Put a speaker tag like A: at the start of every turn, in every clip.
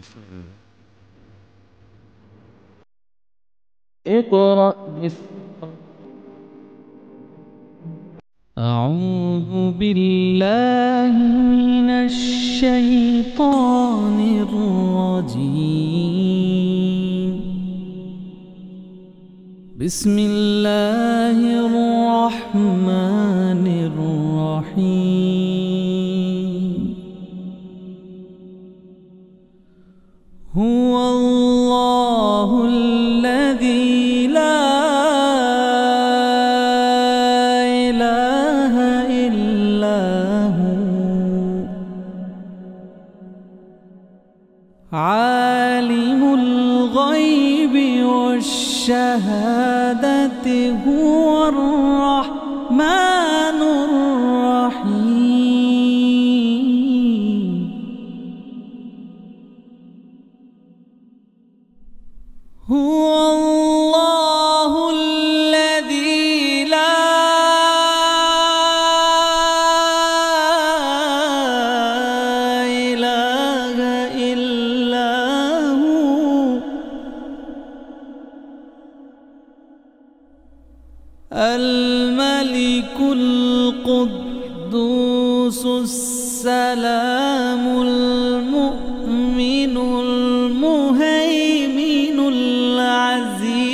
A: بسم الله.
B: اقرأ باسم أعوذ بالله من الشيطان الرجيم. بسم الله الرحمن الرحيم. هو الله الذي لا إله إلا هو عالم الغيب والشهادة هو الرحمن الرحيم. هو الله الذي لا إله إلا هو الملك القدوس السلام المؤمن المهيمن العزيز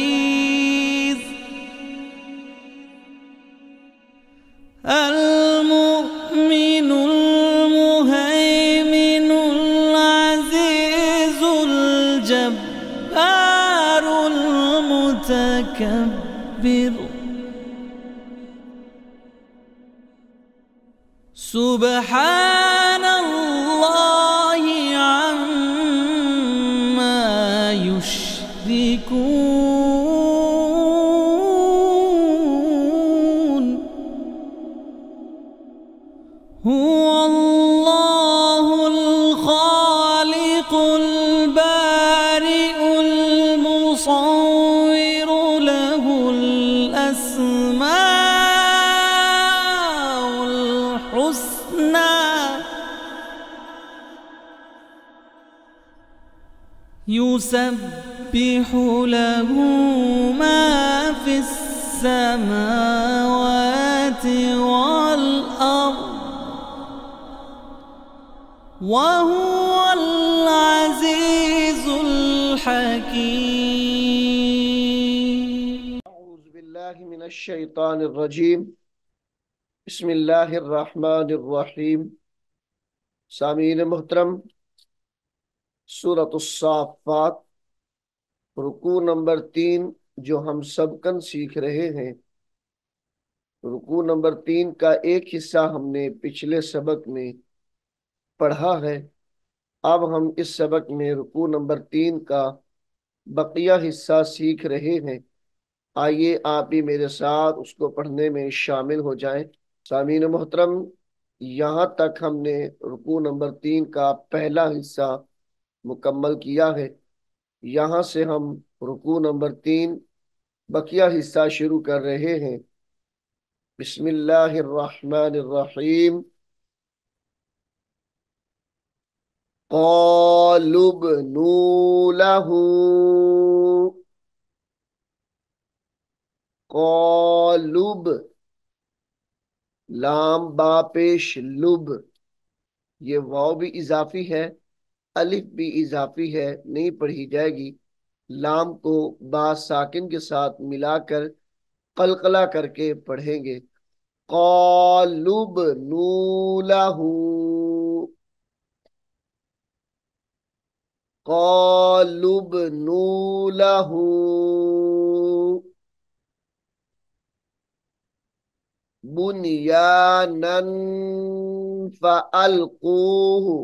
B: المؤمن المهيمن العزيز الجبار المتكبر سبحان الله عما يشركون. هو الله الخالق البارئ المصور له الأسماء الحسنى يسبح له ما في السماوات والأرض وهو العزيز الحكيم.
C: أعوذ بالله من الشيطان الرجيم. بسم الله الرحمن الرحيم. सामीन मोहतरम, सूरत अस्साफ़ात रुकू नंबर 3 जो हम सबकन सीख रहे हैं। रुकू नंबर 3 का एक हिस्सा हमने पिछले सबक में पढ़ा है। अब हम इस सबक में रुकू नंबर 3 का बकिया हिस्सा सीख रहे हैं। आइए आप भी मेरे साथ उसको पढ़ने में शामिल हो जाएं। सामीन मोहतरम, यहाँ तक हमने रुकू नंबर 3 का पहला हिस्सा मुकम्मल किया है। यहाँ से हम रुकू नंबर 3 बकिया हिस्सा शुरू कर रहे हैं। बिस्मिल्लाहिर्रहमानिर्रहीम। क़ालू ब्नू लहू, क़ालूब लाम बा पेश लुब, ये वाव भी इजाफी है, अलिफ भी इजाफी है, नहीं पढ़ी जाएगी। लाम को बा साकिन के साथ मिलाकर कलकला करके पढ़ेंगे। क़ालूब नूलहू, क़ालूब नूलहू, बुनियानन फ़अल्क़ूहु,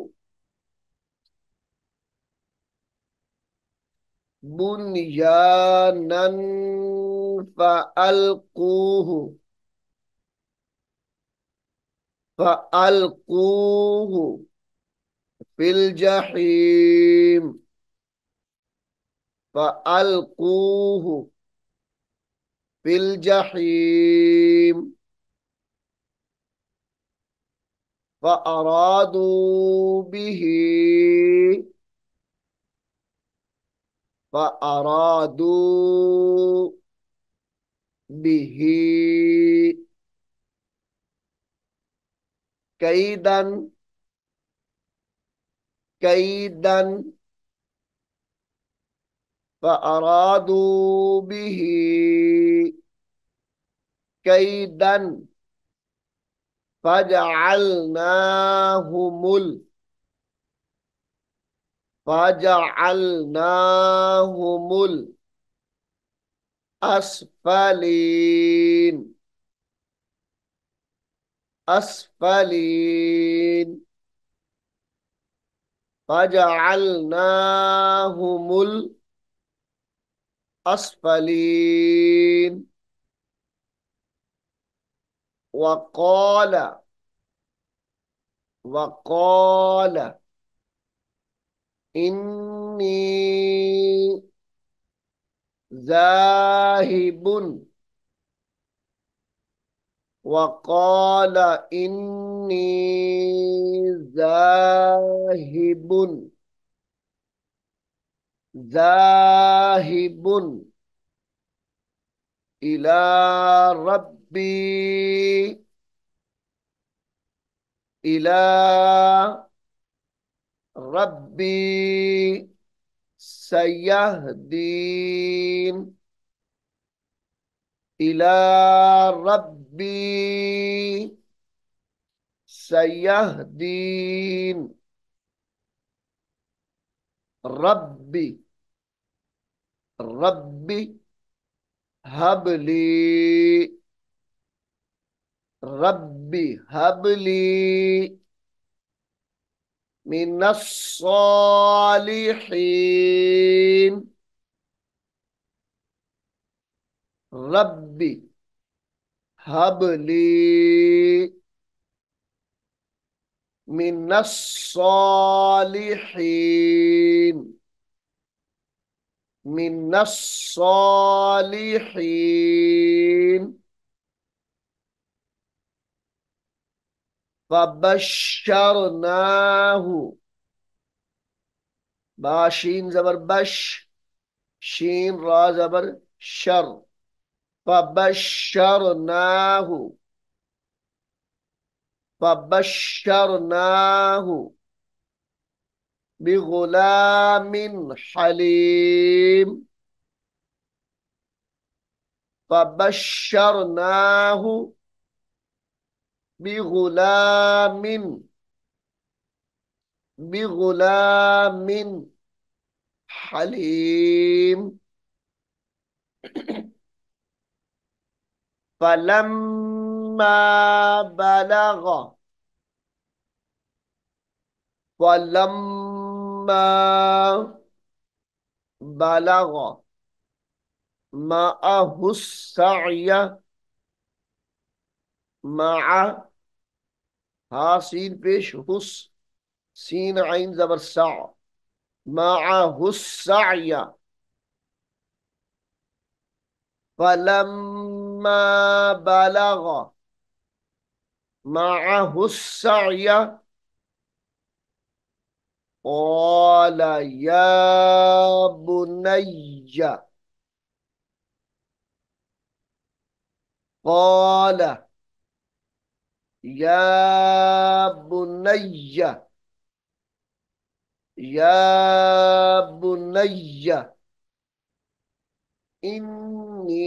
C: बुनियानन फ़अल्क़ूहु, फ़अल्क़ूहु फिल जहीम, फ़अल्क़ूहु फिल जहीम, फ़अरादू बिही فأرادوا به كيدا كيدا فأرادوا به كيدا فجعلناهم فجعلناهم الأسفلين أسفلين فجعلناهم الأسفلين. وقال وقال إني ذاهب وقال إني ذاهب ذاهب إلى ربي إلى ربي سيهدين إلى ربي سيهدين. ربي ربي هب لي ربي هب لي من الصالحين. ربي هب لي من الصالحين من الصالحين. فبشرناه باشين زبر بش شين را زبر شر. فبشرناه فبشرناه بغلام حليم. فبشرناه بغلام بغلام حليم. فلما بلغ فلما بلغ معه السعي مع ها سين بيش هس سين عين زبر سع معه السعي. فلما بلغ معه السعي قال يا بني قال يا بني يا بني إني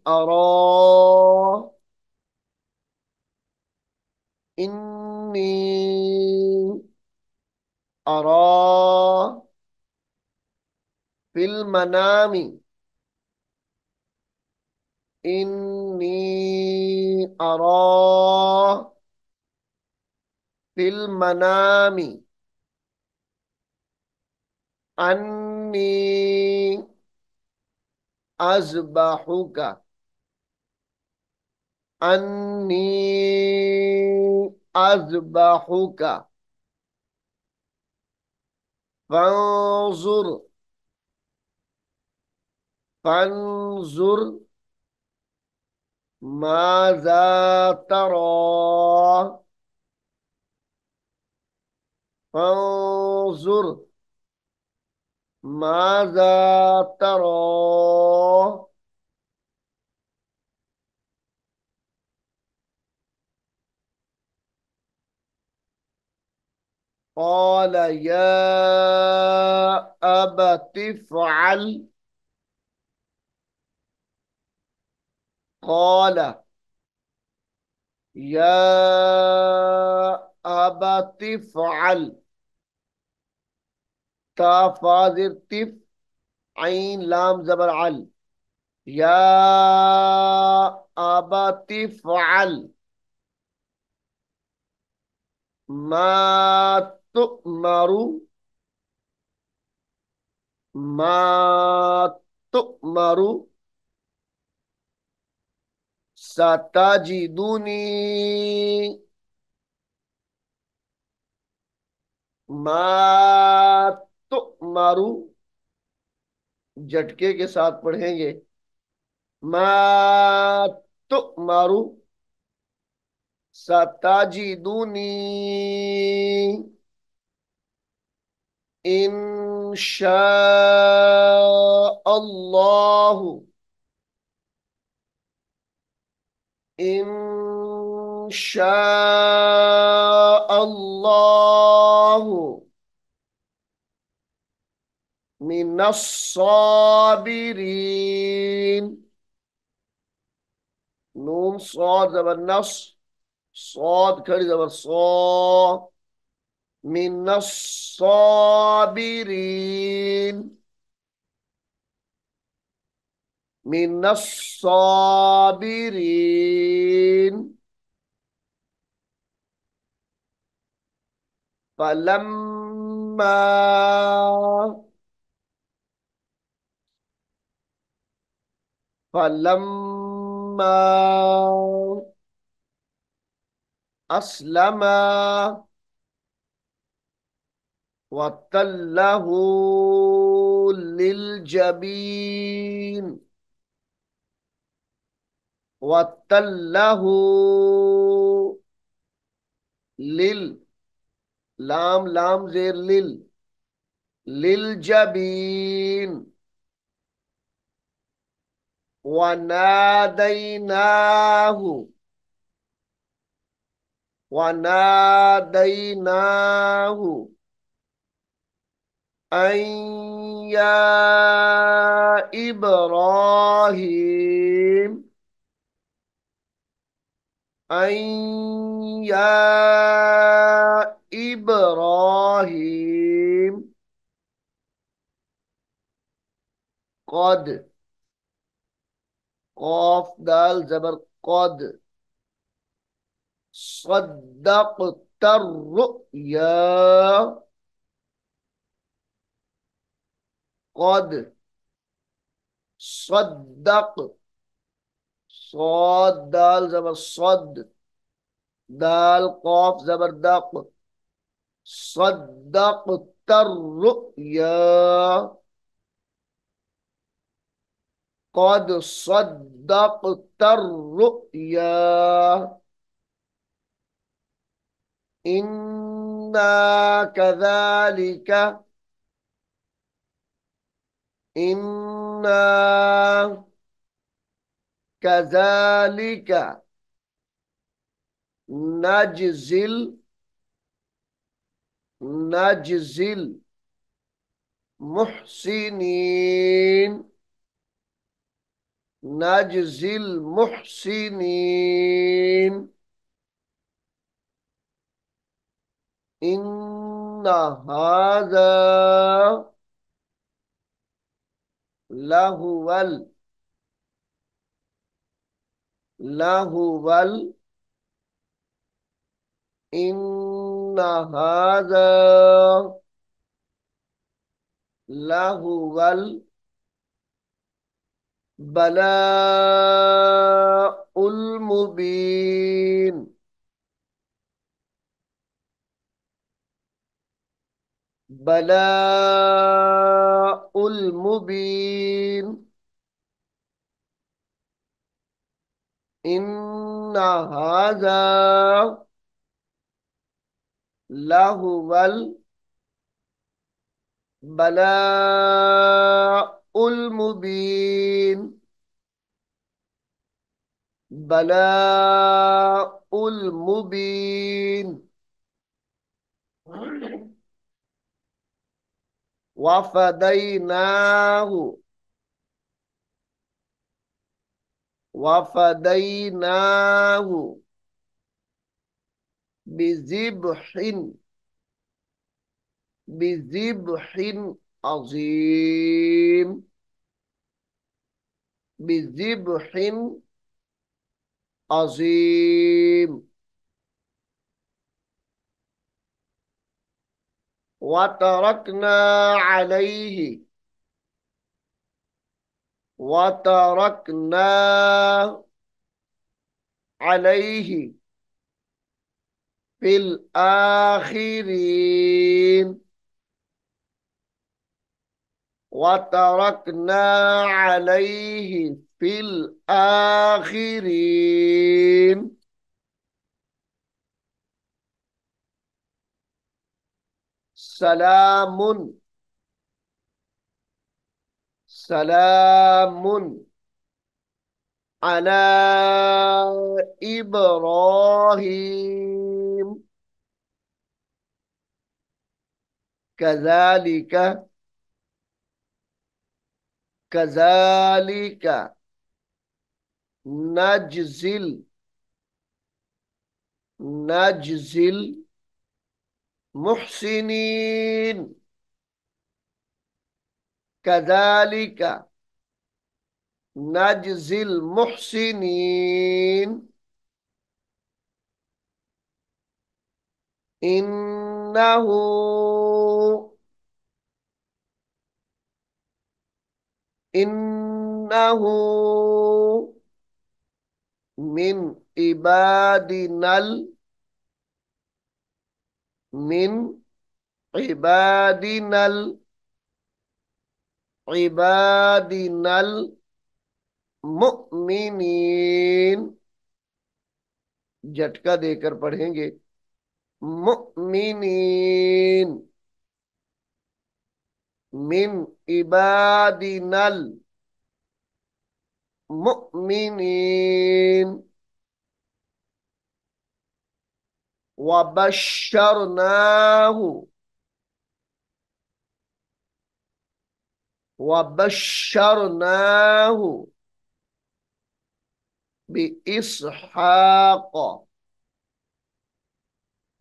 C: أرى إني أرى في المنام إني أرى في المنام أني أذبحك أني أذبحك فانظر فانظر ماذا ترى فانظر माज़ा तरो। قال يا أبت افعل. قال يا أبت افعل. تا فاضر تف. عين لام زبر عل. يا أبت افعل ما تؤمر. ما تؤمر ستجدني. ما تؤمर झटके के साथ पढ़ेंगे। मा तुअमरु सताजिदुनी इंशाअल्लाहु। इंशाअल्लाहु मिनस्साबिरीन। नून सौद जबर नस। सौद खड़ी जबर सौ। मिनस्साबिरीन। मिनस्साबिरीन। फलम्मा फलम्मा अस्लमा वतल्लहु लिलजबीन। वतल्लहु लिल लाम लाम जेर लिल। लिलजबीन। वनादैनाहु। वनादैनाहु अन या इब्राहिम। अन या इब्राहिम कद। कौफ दाल जबर कद। صدقت الرؤيا قد صدق صاد دال زبر صد دال قاف زبر دق صدقت الرؤيا قد صدقت الرؤيا إنا كذلك إنا كذلك نجزل نجزل محسنين نجزل محسنين إن هذا لهو لهو إن هذا لهو البلاء المبين. بلاء المبين. إن هذا لهو बलाउल मुबीन, बलाउल मुबीन। वफदैनाहु, वफदैनाहु बिज़िब्हिन, बिज़िब्हिन अज़ीम, बिज़िब्हिन अज़ीम। वतरकना अलैहि, वतरकना अलैहि फिल आखिरीन, वतरकना अलैहि फिल आखिरीन। सलामुन, सलामुन अला इब्राहीम, कज़ालिका, कज़ालिका नजजिल, नजजिल मुहसिनीन, कज़ालिका नजजिल मुहसिनीन। इन्नहु, इन्नहु मिन इबादिनल, मिन इबादिनल, इबादिनल मुमिनीन। झटका देकर पढ़ेंगे, मुमिनीन, मिन इबादिनल मुमिनीन। वबश्शरनाहु, वबश्शरनाहु बिइस्हाक,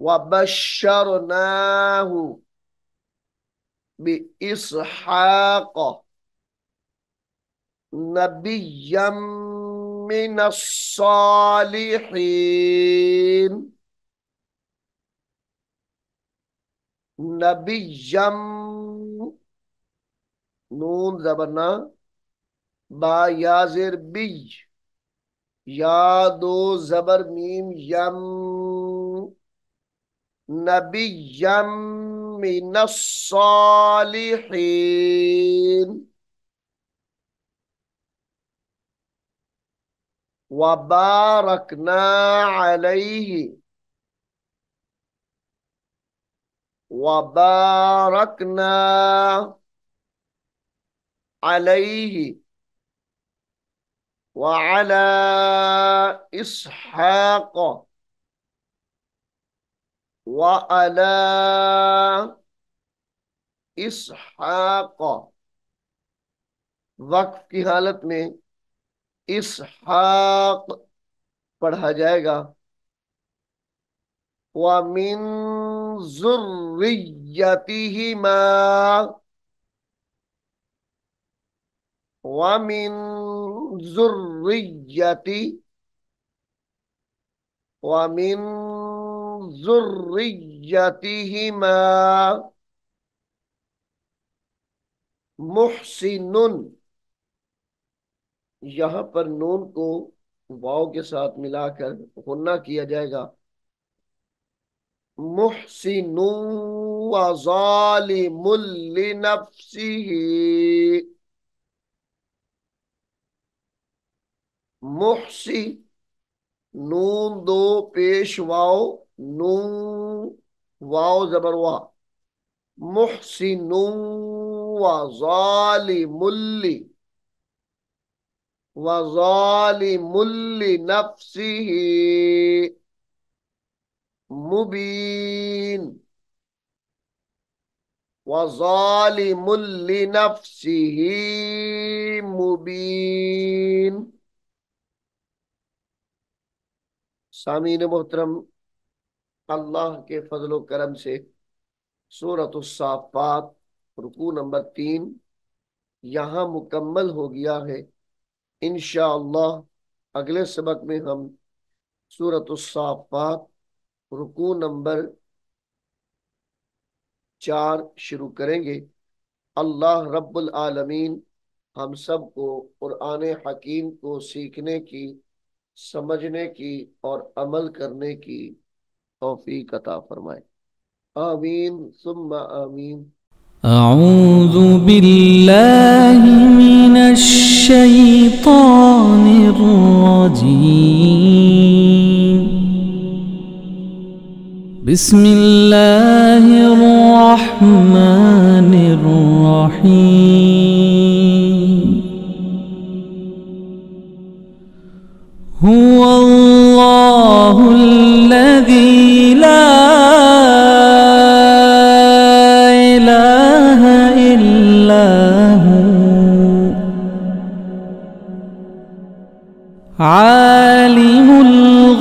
C: वबश्शरनाहु बिइस्हाक नबिय्यम मिनस्सालिहीन, नबिय्यम, नून जबरना, बा याजिर बी, या दो जबर मीम यम, नबिय्यम मिनस्सालिहीन। वबारकना अलैहि, वबारकना अलैहि वअला इसहाक वअला इसहाक। वक्फ की हालत में इसहाक पढ़ा जाएगा। वमिन जुर्रिय्यतिहिमा, वमिन जुर्रिय्यति, वमिन जुर्रिय्यतिहिमा मुहसिनुन। यहां पर नून को वाव के साथ मिलाकर गुन्ना किया जाएगा। मुहसिनु व ज़ालिमुल लिनफ्सिही, मुहसी, नून दो पेश वाव, नून वाव जबर वाह, मुहसिनुन व ज़ालिमुल लिनफ्सिही मुबीन व ज़ालिमुल लिनफ्सिही मुबीन। सामीन मोहतरम, अल्लाह के फजल व करम से सूरतुस साफ़ात रुकू नंबर 3 यहाँ मुकम्मल हो गया है। इंशाअल्लाह अगले सबक में हम सूरतुस साफ़ात रुकू नंबर 4 शुरू करेंगे। अल्लाह रब्बुल आलमीन हम सब को कुरान हकीम को सीखने की, समझने की और अमल करने की तौफीक अता फरमाए। आमीन सुम्मा आमीन।
B: अऊज़ु बिल्लाहि मिनश शैतानिर रजीम। बिस्मिल्लाहिर रहमानिर रहीम। हुवल्लाहुल्लज़ी ला आलिमुल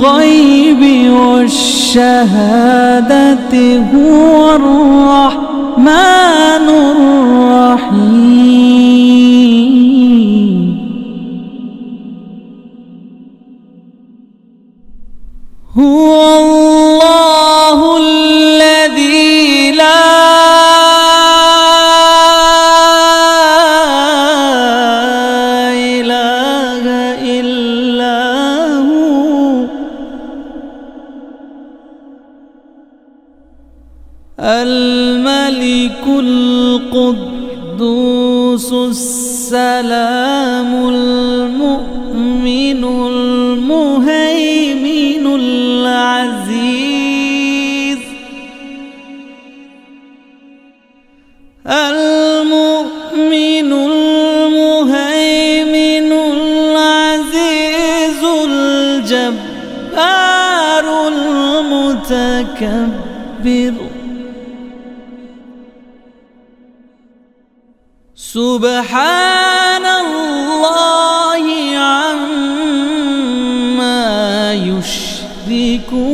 B: गैबि वश्शहादति हुवर रहमानुर रहीम। हुवल्लाहुल्लज़ी ला अल-मलिकुल कुद्दूसुस सलामुल मुअ्मिनुल मुहैमिनुल अज़ीज़ अल-मुअ्मिनुल मुहैमिनुल अज़ीज़ुल जब्बारुल मुतकब्बिर। सुब्हानल्लाहि अम्मा युश्रिकून।